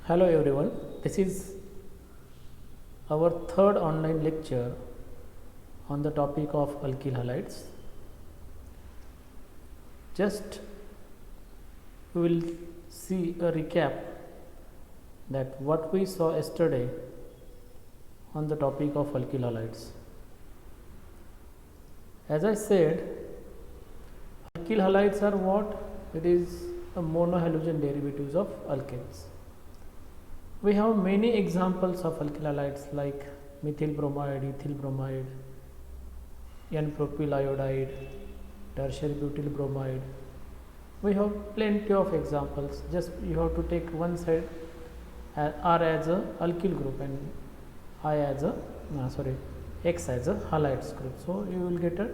Hello everyone, this is our third online lecture on the topic of alkyl halides. Just we will see a recap that what we saw yesterday on the topic of alkyl halides. As I said, alkyl halides are what? It is a monohalogen derivatives of alkanes. We have many examples of alkyl halides like methyl bromide, ethyl bromide, N-propyl iodide, tertiary butyl bromide. We have plenty of examples. Just you have to take one side R as a alkyl group and X as a halides group. So you will get a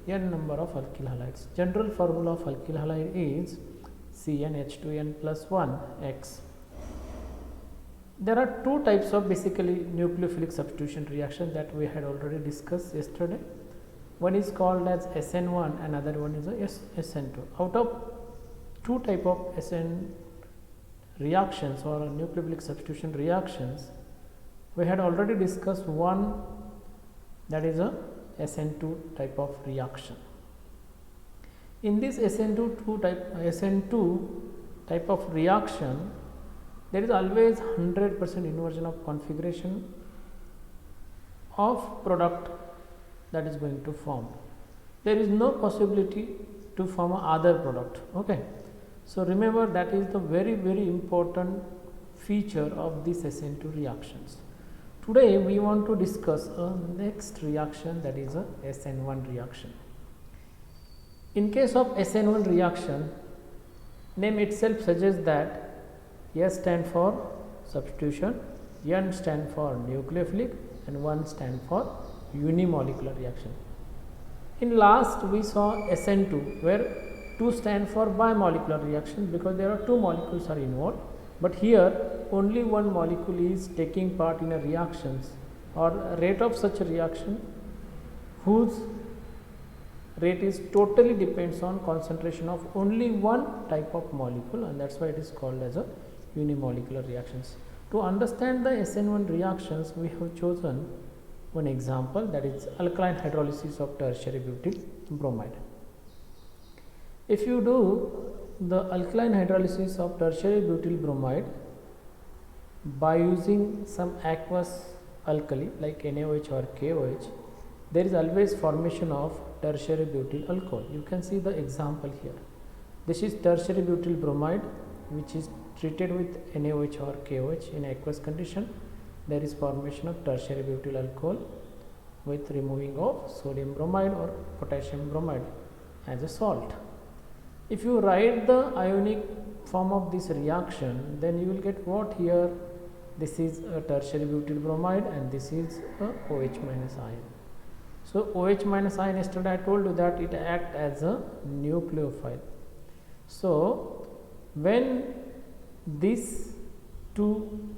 n number of alkyl halides. General formula of alkyl halide is CnH2n plus 1 X. There are two types of basically nucleophilic substitution reaction that we had already discussed yesterday. One is called as SN1 and another one is a SN2. Out of two type of SN reactions or nucleophilic substitution reactions, we had already discussed one, that is a SN2 type of reaction. In this SN2 type of reaction, there is always 100% inversion of configuration of product that is going to form. There is no possibility to form a other product. Okay. So remember, that is the very important feature of these SN2 reactions. Today we want to discuss a next reaction, that is a SN1 reaction. In case of SN1 reaction, name itself suggests that S stand for substitution, N stand for nucleophilic and 1 stand for unimolecular reaction. In last we saw SN2 where 2 stand for bimolecular reaction because there are two molecules are involved, but here only one molecule is taking part in a reactions or a rate of such a reaction whose rate is totally depends on concentration of only one type of molecule, and that's why it is called as a unimolecular reactions. To understand the SN1 reactions, we have chosen one example, that is alkaline hydrolysis of tertiary butyl bromide. If you do the alkaline hydrolysis of tertiary butyl bromide by using some aqueous alkali like NaOH or KOH, there is always formation of tertiary butyl alcohol. You can see the example here. This is tertiary butyl bromide which is treated with NaOH or KOH in aqueous condition. There is formation of tertiary butyl alcohol with removing of sodium bromide or potassium bromide as a salt. If you write the ionic form of this reaction, then you will get what here? This is a tertiary butyl bromide and this is a OH minus ion. So OH minus ion, yesterday I told you that it acts as a nucleophile. So when these two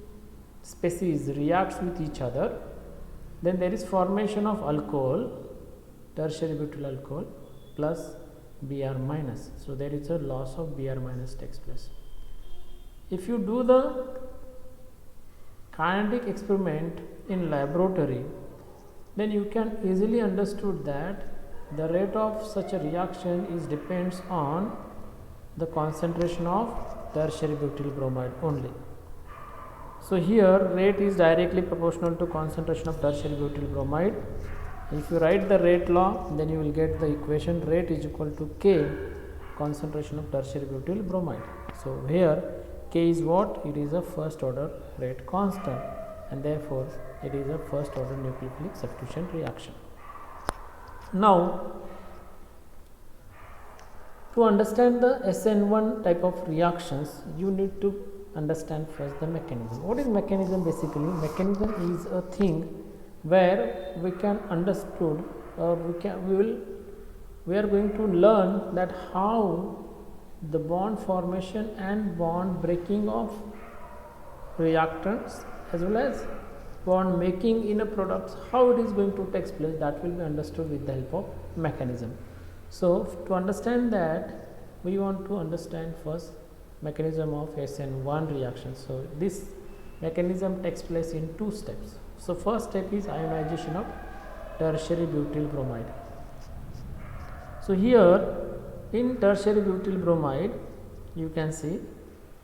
species reacts with each other, then there is formation of alcohol, tertiary butyl alcohol plus Br minus. So there is a loss of Br minus takes place. If you do the kinetic experiment in laboratory, then you can easily understood that the rate of such a reaction is depends on the concentration of tertiary butyl bromide only. So here rate is directly proportional to concentration of tertiary butyl bromide. If you write the rate law, then you will get the equation rate is equal to K concentration of tertiary butyl bromide. So here K is what? It is a first order rate constant, and therefore it is a first order nucleophilic substitution reaction. Now to understand the SN1 type of reactions, you need to understand first the mechanism. What is mechanism? Basically, mechanism is a thing where we can understood or we are going to learn that how the bond formation and bond breaking of reactants as well as bond making in a product, how it is going to take place, that will be understood with the help of mechanism. So to understand that, we want to understand first mechanism of SN1 reaction. So this mechanism takes place in two steps. So first step is ionization of tertiary butyl bromide. So here in tertiary butyl bromide, you can see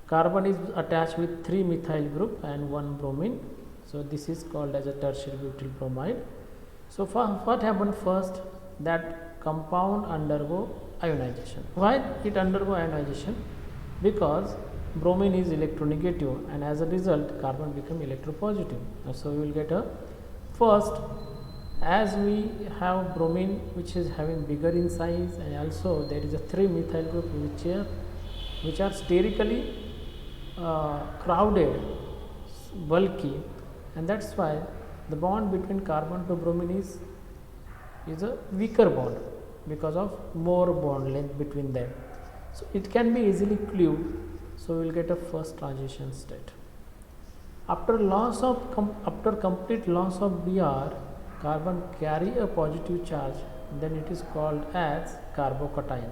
carbon is attached with 3 methyl group and 1 bromine. So this is called as a tertiary butyl bromide. So what happened first, that compound undergo ionization. Why it undergo ionization? Because bromine is electronegative and as a result carbon become electropositive. So we will get a first, as we have bromine which is having bigger in size, and also there is a 3 methyl group which are sterically crowded, bulky, and that's why the bond between carbon to bromine is a weaker bond because of more bond length between them. So it can be easily cleaved. So we will get a first transition state. After complete loss of Br, carbon carry a positive charge, then it is called as carbocation.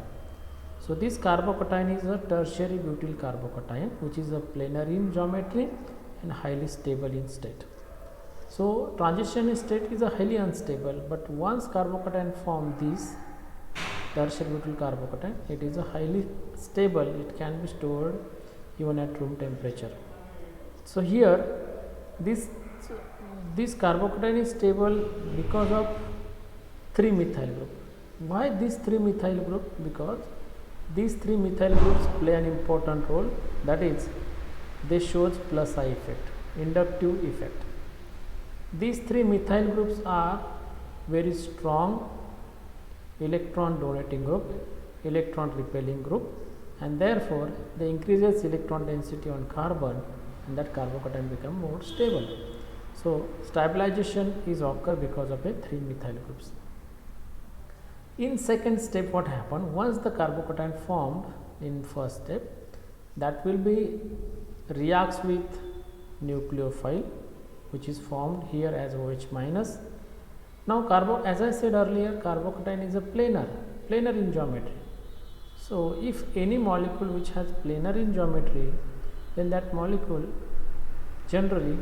So this carbocation is a tertiary butyl carbocation, which is a planar in geometry and highly stable in state. So transition state is a highly unstable, but once carbocation form this tertiary butyl carbocation, it is a highly stable, it can be stored even at room temperature. So here this carbocation is stable because of 3 methyl group. Why this 3 methyl group? Because these 3 methyl groups play an important role, that is they shows plus I effect, inductive effect. These 3 methyl groups are very strong electron donating group, electron repelling group, and therefore they increases electron density on carbon and that carbocation become more stable. So stabilization is occur because of a 3 methyl groups. In second step, what happened? Once the carbocation formed in first step, that will be reacts with nucleophile, which is formed here as OH minus. Now as I said earlier, carbocation is a planar in geometry. So if any molecule which has planar in geometry, then that molecule generally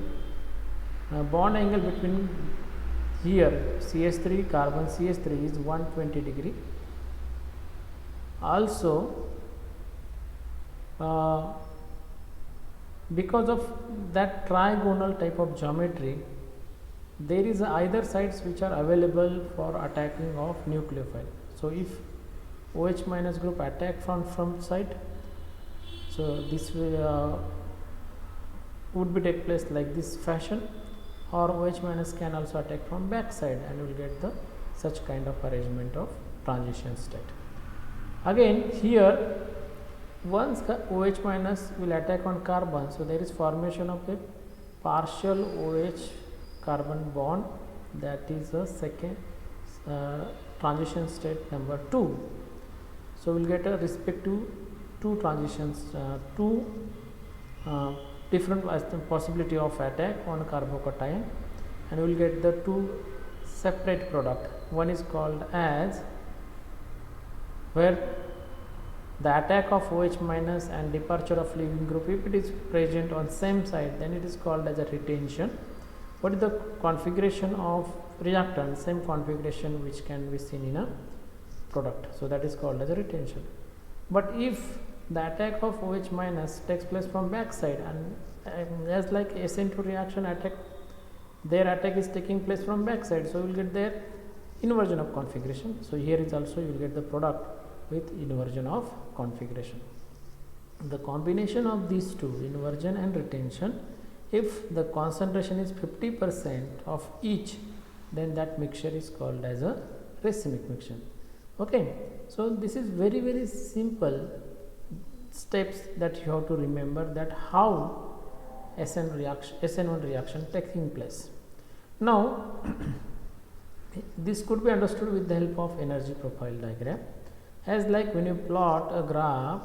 bond angle between here CH3 carbon CH3 is 120 degree. Also because of that trigonal type of geometry, there is either sides which are available for attacking of nucleophile. So if OH minus group attack from front side, so this will would be take place like this fashion, or OH minus can also attack from back side, and you will get the such kind of arrangement of transition state. Again here once OH minus will attack on carbon, so there is formation of a partial OH carbon bond, that is a second transition state number 2. So we will get a respective two transitions, two different possibility of attack on carbocation, and we will get the two separate product. One is called as, where the attack of OH minus and departure of leaving group, if it is present on same side, then it is called as a retention. What is the configuration of reactant? Same configuration which can be seen in a product, so that is called as a retention. But if the attack of OH minus takes place from back side, and as like SN2 reaction attack, their attack is taking place from back side, so you will get their inversion of configuration. So here is also you will get the product with inversion of configuration. The combination of these two, inversion and retention, if the concentration is 50% of each, then that mixture is called as a racemic mixture. Okay, so this is very simple steps that you have to remember, that how SN1 reaction taking place. Now this could be understood with the help of energy profile diagram, as like when you plot a graph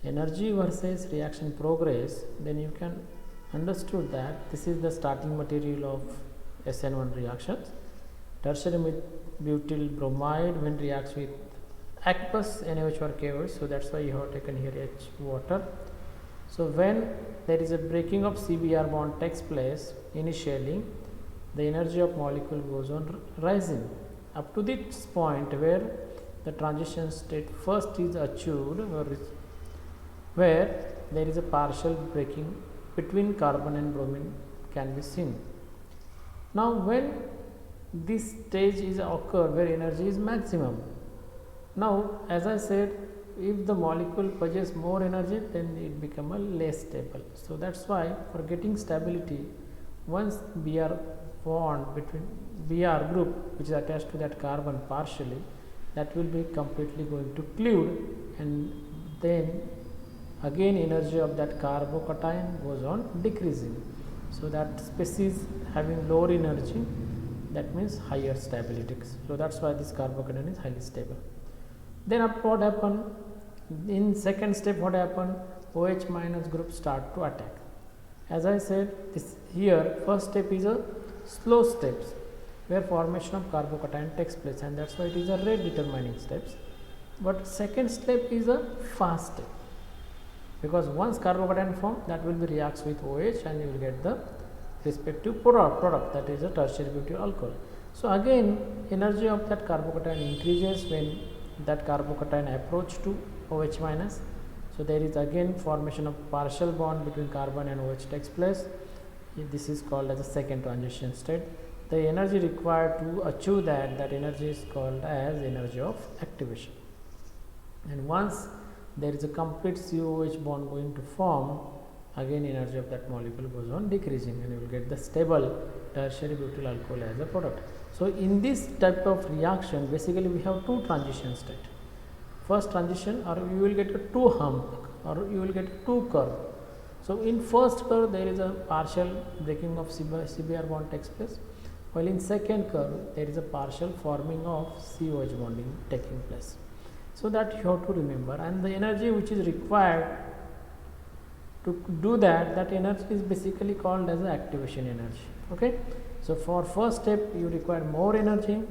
energy versus reaction progress, then you can understood that this is the starting material of SN1 reactions. Tertiary butyl bromide when reacts with aqueous NaOH or KOH, so that's why you have taken here H water. So when there is a breaking of CBr bond takes place, initially the energy of molecule goes on rising up to this point where the transition state first is achieved, where there is a partial breaking between carbon and bromine can be seen. Now, when this stage is occurred where energy is maximum, now as I said, if the molecule possesses more energy, then it become a less stable. So that's why for getting stability, once Br bond between Br group which is attached to that carbon partially, that will be completely going to cleave, and then again energy of that carbocation goes on decreasing. So that species having lower energy, that means higher stability. So that's why this carbocation is highly stable. Then after what happened in second step, what happened, OH minus group start to attack. As I said, this here first step is a slow steps where formation of carbocation takes place, and that's why it is a rate determining steps. But second step is a fast step, because once carbocation form, that will be reacts with OH and you will get the respective product, that is a tertiary butyl alcohol. So again energy of that carbocation increases when that carbocation approach to OH minus. So there is again formation of partial bond between carbon and OH takes place. This is called as a second transition state. The energy required to achieve that energy is called as energy of activation. And once there is a complete COOH bond going to form, again energy of that molecule goes on decreasing, and you will get the stable tertiary butyl alcohol as a product. So in this type of reaction, basically we have two transition state. First transition, or you will get a two hump, or you will get a two curve. So in first curve there is a partial breaking of CBr bond takes place, while in second curve there is a partial forming of COH bonding taking place. So that you have to remember, and the energy which is required to do that energy is basically called as the activation energy. Okay. So for first step you require more energy,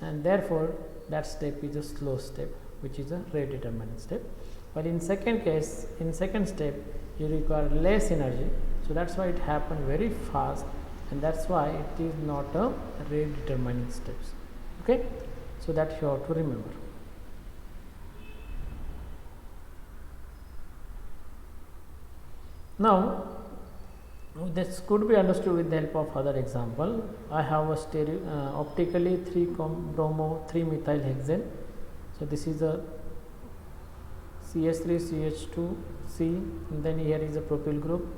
and therefore that step is a slow step, which is a rate determining step. But in second case, in second step you require less energy, so that's why it happened very fast, and that's why it is not a rate determining steps. Okay. So that you have to remember. Now this could be understood with the help of other example. I have a optically 3-bromo 3-methyl hexane. So this is a CH3 CH2C, and then here is a propyl group.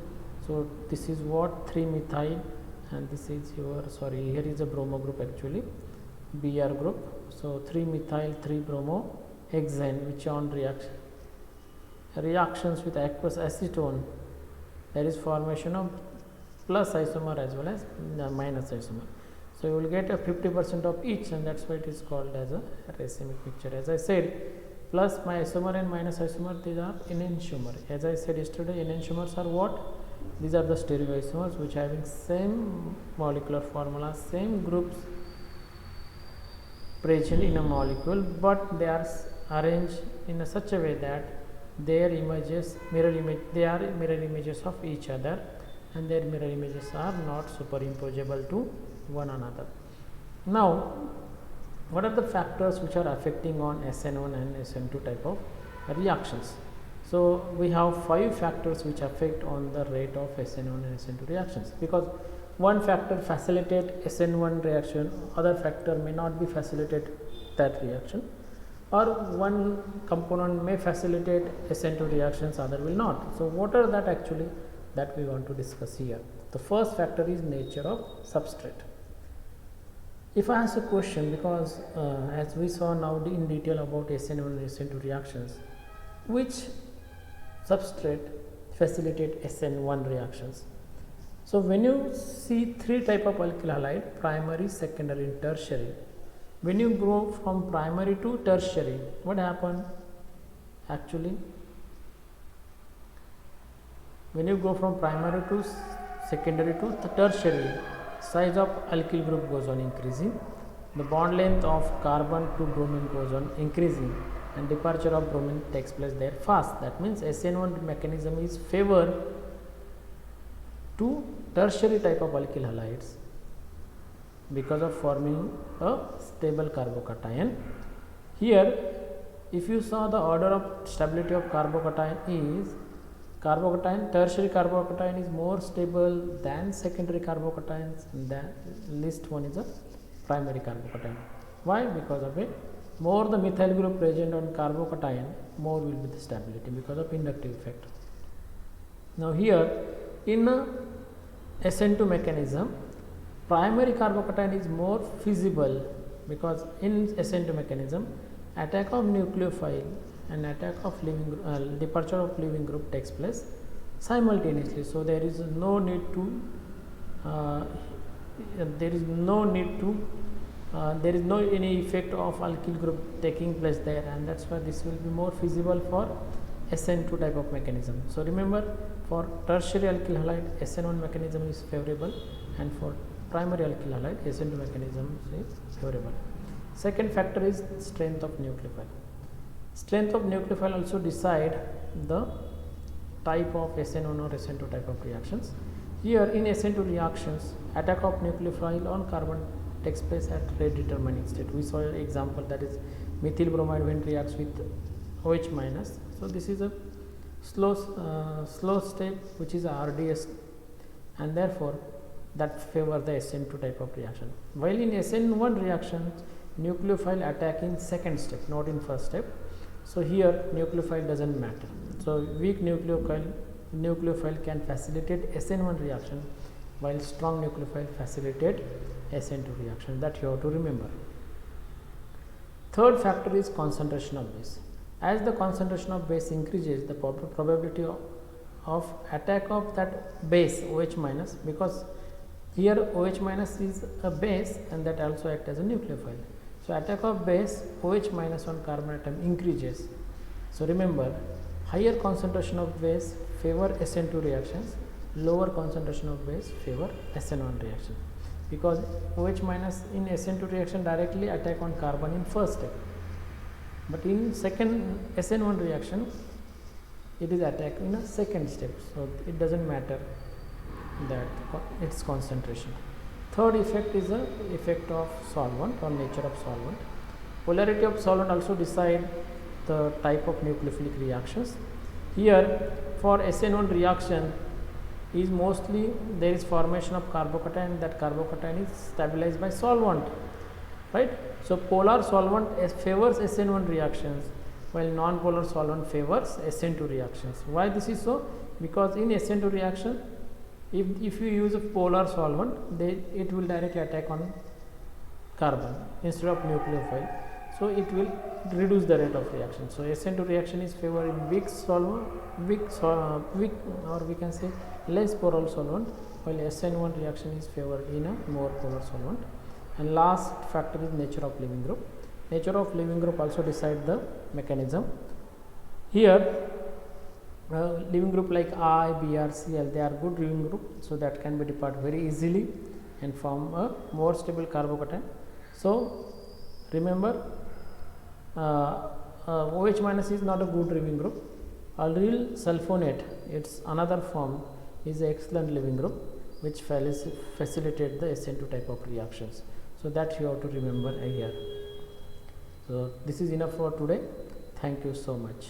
So this is what 3-methyl, and this is your here is a bromo group, actually Br group. So 3-methyl 3-bromo hexane, which on reactions with aqueous acetone, there is formation of plus isomer as well as minus isomer. So you will get a 50% of each, and that's why it is called as a racemic mixture. As I said, plus my isomer and minus isomer, these are enantiomer. As I said yesterday, enantiomers are what? These are the stereoisomers which are having same molecular formula, same groups present in a molecule, but they are arranged in such a way that their images they are mirror images of each other, and their mirror images are not superimposable to one another. Now, what are the factors which are affecting on SN1 and SN2 type of reactions? So we have 5 factors which affect on the rate of SN1 and SN2 reactions, because one factor facilitate SN1 reaction, other factor may not be facilitate that reaction, or one component may facilitate SN2 reactions, other will not. So what are that actually that we want to discuss here? The first factor is nature of substrate. If I ask a question, because as we saw now in detail about SN1 and SN2 reactions, which substrate facilitate SN1 reactions? So when you see 3 type of alkyl halide, primary, secondary and tertiary, when you go from primary to tertiary, what happened actually? When you go from primary to secondary to tertiary, size of alkyl group goes on increasing, the bond length of carbon to bromine goes on increasing, and departure of bromine takes place there fast. That means SN1 mechanism is favor to tertiary type of alkyl halides because of forming a stable carbocation. Here, if you saw the order of stability of carbocation is tertiary carbocation is more stable than secondary carbocations, and the least one is a primary carbocation. Why? Because of a more the methyl group present on carbocation, more will be the stability because of inductive effect. Now here in a SN2 mechanism, primary carbocation is more feasible because in SN2 mechanism, attack of nucleophile and attack of departure of leaving group takes place simultaneously. So there is no need to there is no any effect of alkyl group taking place there, and that's why this will be more feasible for SN2 type of mechanism. So remember, for tertiary alkyl halide SN1 mechanism is favorable, and for primary alkyl halide SN2 mechanism is favorable. Second factor is strength of nucleophile. Strength of nucleophile also decide the type of SN1 or SN2 type of reactions. Here in SN2 reactions, attack of nucleophile on carbon takes place at rate determining state. We saw an example, that is methyl bromide when reacts with OH minus. So this is a slow step which is a RDS, and therefore that favor the SN2 type of reaction. While in SN1 reaction, nucleophile attack in second step, not in first step. So here nucleophile doesn't matter. So weak nucleophile can facilitate SN1 reaction, while strong nucleophile facilitate SN2 reaction. That you have to remember. Third factor is concentration of base. As the concentration of base increases, the probability of attack of that base OH minus, because here OH minus is a base and that also acts as a nucleophile. So attack of base OH minus on carbon atom increases. So remember, higher concentration of base favor SN2 reactions, lower concentration of base favor SN1 reaction, because OH minus in SN2 reaction directly attack on carbon in first step, but in second SN1 reaction it is attacked in a second step. So it doesn't matter that its concentration. Third effect is the effect of solvent or nature of solvent. Polarity of solvent also decide the type of nucleophilic reactions. Here for SN1 reaction is mostly there is formation of carbocation, that carbocation is stabilized by solvent, right? So polar solvent favors SN1 reactions, while non-polar solvent favors SN2 reactions. Why this is so? Because in SN2 reaction, if you use a polar solvent, it will directly attack on carbon instead of nucleophile. So it will reduce the rate of reaction. So SN2 reaction is favoring weak solvent, or we can say less polar solvent, while SN1 reaction is favored in a more polar solvent. And last factor is nature of leaving group. Nature of leaving group also decide the mechanism. Here leaving group like I, Br, Cl, they are good leaving group, so that can be depart very easily and form a more stable carbocation. So remember, OH minus is not a good leaving group. Allyl sulfonate, its another form, is an excellent leaving group which facilitate the SN2 type of reactions. So that you have to remember here. So this is enough for today. Thank you so much.